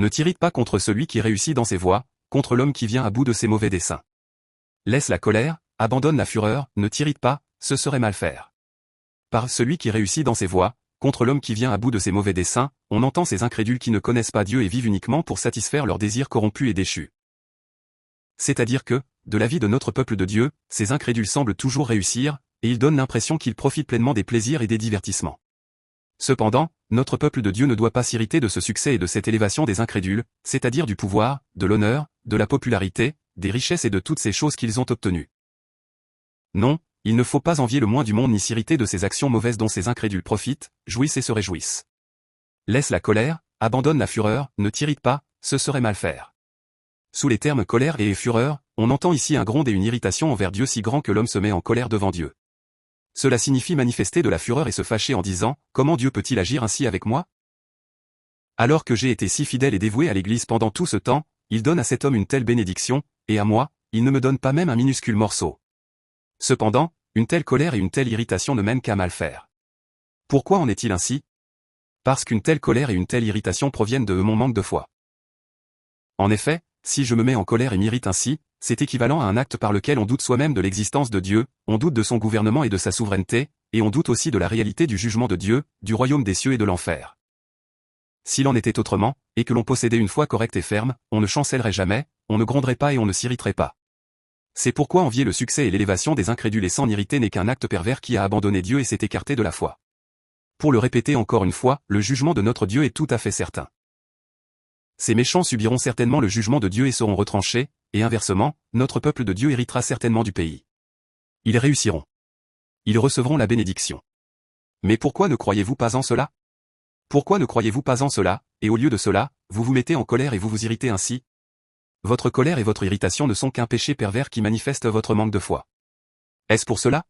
Ne t'irrite pas contre celui qui réussit dans ses voies, contre l'homme qui vient à bout de ses mauvais desseins. Laisse la colère, abandonne la fureur, ne t'irrite pas, ce serait mal faire. Par celui qui réussit dans ses voies, contre l'homme qui vient à bout de ses mauvais desseins, on entend ces incrédules qui ne connaissent pas Dieu et vivent uniquement pour satisfaire leurs désirs corrompus et déchus. C'est-à-dire que, de la vie de notre peuple de Dieu, ces incrédules semblent toujours réussir, et ils donnent l'impression qu'ils profitent pleinement des plaisirs et des divertissements. Cependant, notre peuple de Dieu ne doit pas s'irriter de ce succès et de cette élévation des incrédules, c'est-à-dire du pouvoir, de l'honneur, de la popularité, des richesses et de toutes ces choses qu'ils ont obtenues. Non, il ne faut pas envier le moins du monde ni s'irriter de ces actions mauvaises dont ces incrédules profitent, jouissent et se réjouissent. Laisse la colère, abandonne la fureur, ne t'irrite pas, ce serait mal faire. Sous les termes colère et fureur, on entend ici un gronde et une irritation envers Dieu si grand que l'homme se met en colère devant Dieu. Cela signifie manifester de la fureur et se fâcher en disant « Comment Dieu peut-il agir ainsi avec moi ?» Alors que j'ai été si fidèle et dévoué à l'Église pendant tout ce temps, il donne à cet homme une telle bénédiction, et à moi, il ne me donne pas même un minuscule morceau. Cependant, une telle colère et une telle irritation ne mènent qu'à mal faire. Pourquoi en est-il ainsi? Parce qu'une telle colère et une telle irritation proviennent de mon manque de foi. En effet, si je me mets en colère et m'irrite ainsi, c'est équivalent à un acte par lequel on doute soi-même de l'existence de Dieu, on doute de son gouvernement et de sa souveraineté, et on doute aussi de la réalité du jugement de Dieu, du royaume des cieux et de l'enfer. S'il en était autrement, et que l'on possédait une foi correcte et ferme, on ne chancellerait jamais, on ne gronderait pas et on ne s'irriterait pas. C'est pourquoi envier le succès et l'élévation des incrédules et s'en irriter n'est qu'un acte pervers qui a abandonné Dieu et s'est écarté de la foi. Pour le répéter encore une fois, le jugement de notre Dieu est tout à fait certain. Ces méchants subiront certainement le jugement de Dieu et seront retranchés, et inversement, notre peuple de Dieu héritera certainement du pays. Ils réussiront. Ils recevront la bénédiction. Mais pourquoi ne croyez-vous pas en cela? Pourquoi ne croyez-vous pas en cela, et au lieu de cela, vous vous mettez en colère et vous vous irritez ainsi? Votre colère et votre irritation ne sont qu'un péché pervers qui manifeste votre manque de foi. Est-ce pour cela?